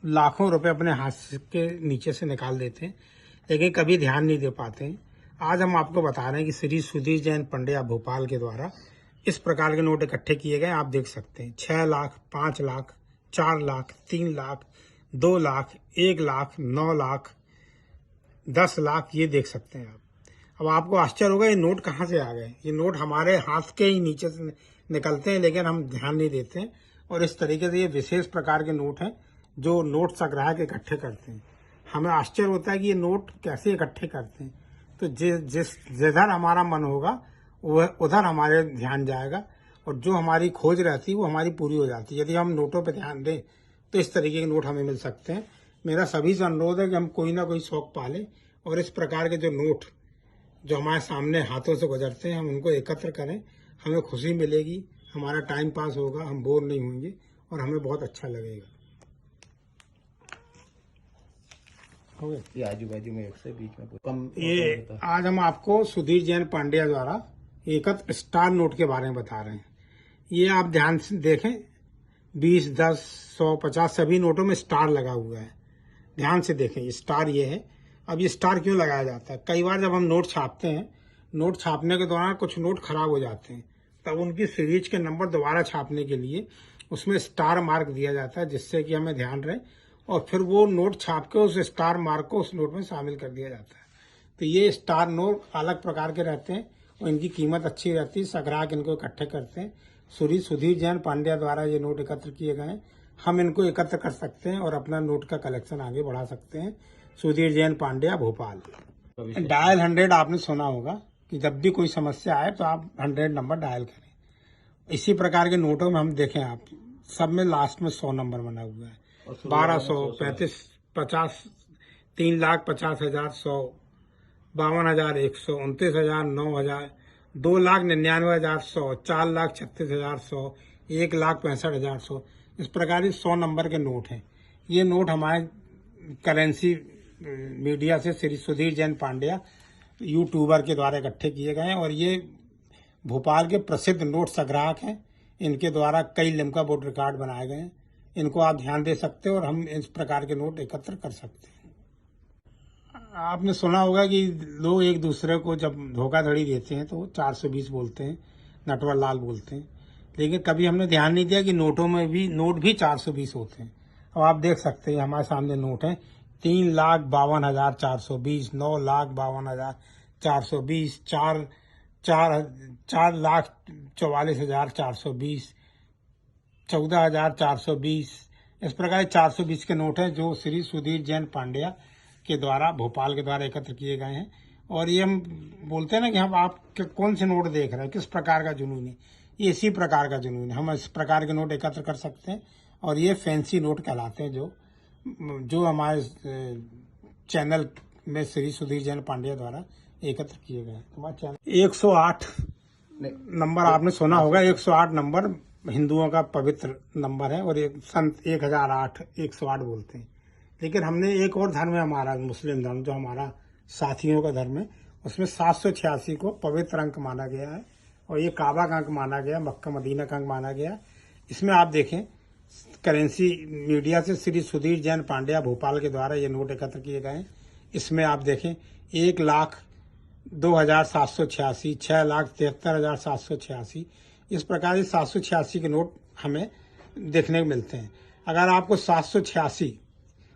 लाखों रुपए अपने हाथ के नीचे से निकाल देते हैं, लेकिन कभी ध्यान नहीं दे पाते हैं। आज हम आपको बता रहे हैं कि श्री सुधीर जैन पंड्या भोपाल के द्वारा इस प्रकार के नोट इकट्ठे किए गए। आप देख सकते हैं 6 लाख, 5 लाख, 4 लाख, 3 लाख, 2 लाख, 1 लाख, 9 लाख, 10 लाख, ये देख सकते हैं आप। अब आपको आश्चर्य होगा ये नोट कहाँ से आ गए। ये नोट हमारे हाथ के ही नीचे से निकलते हैं, लेकिन हम ध्यान नहीं देते हैं। और इस तरीके से ये विशेष प्रकार के नोट हैं जो नोट संग्राहक इकट्ठे करते हैं। हमें आश्चर्य होता है कि ये नोट कैसे इकट्ठे करते हैं। तो जिधर हमारा मन होगा वह उधर हमारे ध्यान जाएगा, और जो हमारी खोज रहती है वो हमारी पूरी हो जाती है। यदि हम नोटों पर ध्यान दें तो इस तरीके के नोट हमें मिल सकते हैं। मेरा सभी से अनुरोध है कि हम कोई ना कोई शौक पालें और इस प्रकार के जो नोट जो हमारे सामने हाथों से गुजरते हैं हम उनको एकत्र करें। हमें खुशी मिलेगी, हमारा टाइम पास होगा, हम बोर नहीं होंगे और हमें बहुत अच्छा लगेगा। ये आजू बाजू में एक से बीच में कम ये आज हम आपको सुधीर जैन पांड्या द्वारा एकत्र स्टार नोट के बारे में बता रहे हैं। ये आप ध्यान से देखें, 20, 10, 100, 50 सभी नोटों में स्टार लगा हुआ है। ध्यान से देखें, ये स्टार ये है। अब ये स्टार क्यों लगाया जाता है? कई बार जब हम नोट छापते हैं, नोट छापने के दौरान कुछ नोट खराब हो जाते हैं, तब उनकी सीरीज के नंबर दोबारा छापने के लिए उसमें स्टार मार्क दिया जाता है, जिससे कि हमें ध्यान रहे, और फिर वो नोट छाप के उस स्टार मार्क को उस नोट में शामिल कर दिया जाता है। तो ये स्टार नोट अलग प्रकार के रहते हैं और इनकी कीमत अच्छी रहती है। संग्राहक इनको इकट्ठे करते हैं। श्री सुधीर जैन पांड्या द्वारा ये नोट एकत्र किए गए हैं। हम इनको एकत्र कर सकते हैं और अपना नोट का कलेक्शन आगे बढ़ा सकते हैं। सुधीर जैन पांड्या भोपाल। डायल 100 आपने सुना होगा कि जब भी कोई समस्या आए तो आप 100 नंबर डायल करें। इसी प्रकार के नोटों में हम देखें, आप सब में लास्ट में 100 नंबर बना हुआ है। 1200, 35, 50, 3,50,000, 100, 52,100, 29,000, 9,000, 2,99,100, 4,36,100, 1,65,100। इस प्रकार के 100 नंबर के नोट हैं। ये नोट हमारे करेंसी मीडिया से श्री सुधीर जैन पांड्या यूट्यूबर के द्वारा इकट्ठे किए गए हैं और ये भोपाल के प्रसिद्ध नोट संग्राहक हैं। इनके द्वारा कई लिम्का बोर्ड रिकॉर्ड बनाए गए हैं। इनको आप ध्यान दे सकते हैं और हम इस प्रकार के नोट एकत्र कर सकते हैं। आपने सुना होगा कि लोग एक दूसरे को जब धोखाधड़ी देते हैं तो 420 बोलते हैं, नटवर लाल बोलते हैं, लेकिन कभी हमने ध्यान नहीं दिया कि नोटों में भी नोट भी 420 होते हैं। अब आप देख सकते हैं हमारे सामने नोट हैं 3,52,420, 9,52,420, 4,44,420, 14,420। इस प्रकार 420 के नोट हैं जो श्री सुधीर जैन पांड्या के द्वारा भोपाल के द्वारा एकत्र किए गए हैं। और ये हम बोलते हैं ना कि हम आप कौन से नोट देख रहे हैं, किस प्रकार का जुनून है, ये इसी प्रकार का जुनून है। हम इस प्रकार के नोट एकत्र कर सकते हैं और ये फैंसी नोट कहलाते हैं जो हमारे चैनल में श्री सुधीर जैन पांड्या द्वारा एकत्र किए गए हैं। हमारे चैनल 108 नंबर आपने सुना होगा। 108 नंबर हिंदुओं का पवित्र नंबर है और सन 1008 108 बोलते हैं। लेकिन हमने एक और धर्म है हमारा, मुस्लिम धर्म, जो हमारा साथियों का धर्म है, उसमें 786 को पवित्र अंक माना गया है और ये काबा का अंक माना गया, मक्का मदीना का अंक माना गया। इसमें आप देखें करेंसी मीडिया से श्री सुधीर जैन पांड्या भोपाल के द्वारा ये नोट एकत्र किए गए हैं। इसमें आप देखें 1,02,786, 6,73,786, इस प्रकार से 786 के नोट हमें देखने को मिलते हैं। अगर आपको 786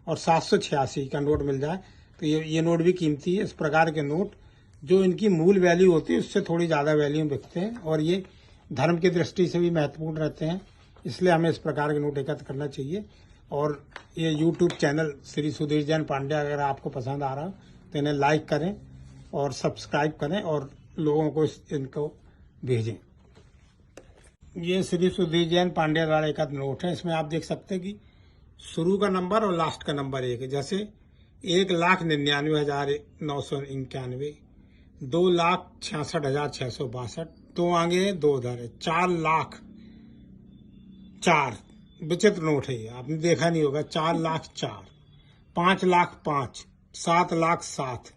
और 786 का नोट मिल जाए तो ये नोट भी कीमती है। इस प्रकार के नोट जो इनकी मूल वैल्यू होती है उससे थोड़ी ज़्यादा वैल्यू में बिकते हैं और ये धर्म की दृष्टि से भी महत्वपूर्ण रहते हैं। इसलिए हमें इस प्रकार के नोट एकत्र करना चाहिए। और ये यूट्यूब चैनल श्री सुधीर जैन पांड्या अगर आपको पसंद आ रहा हो तो इन्हें लाइक करें और सब्सक्राइब करें और लोगों को इनको भेजें। ये श्री सुधीर जैन पांड्या द्वारा एकत्र नोट है। इसमें आप देख सकते हैं कि शुरू का नंबर और लास्ट का नंबर एक है। जैसे 1,99,991, 2,66,662, 2 आगे है 2 उधर है, 4,00,000 विचित्र नोट है ये, आपने देखा नहीं होगा। 4,04,000, 5,05,000, 7,07,000।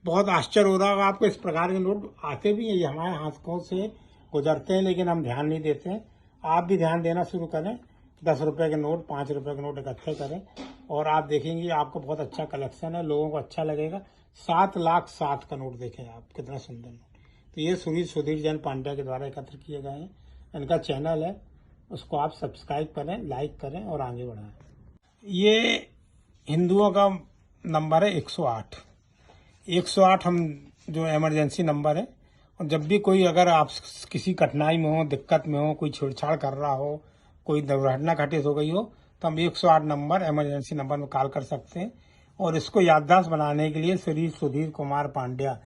बहुत आश्चर्य हो रहा होगा आपको, इस प्रकार के नोट आते भी हैं, ये हमारे हाथों से गुजरते हैं लेकिन हम ध्यान नहीं देते हैं। आप भी ध्यान देना शुरू करें ₹10 के नोट, ₹5 के नोट इकट्ठे करें और आप देखेंगे आपको बहुत अच्छा कलेक्शन है, लोगों को अच्छा लगेगा। 7,07,000 का नोट देखें आप, कितना सुंदर नोट। तो ये सुधीर जैन पांड्या के द्वारा एकत्र किए गए हैं। इनका चैनल है, उसको आप सब्सक्राइब करें, लाइक करें और आगे बढ़ाएं। ये हिंदुओं का नंबर है 108। 108 हम जो इमरजेंसी नंबर है, और जब भी कोई अगर आप किसी कठिनाई में हो, दिक्कत में हो, कोई छेड़छाड़ कर रहा हो, कोई दुर्घटना घटित हो गई हो, तो हम 108 नंबर इमरजेंसी नंबर में कॉल कर सकते हैं। और इसको याददाश्त बनाने के लिए श्री सुधीर कुमार पांड्या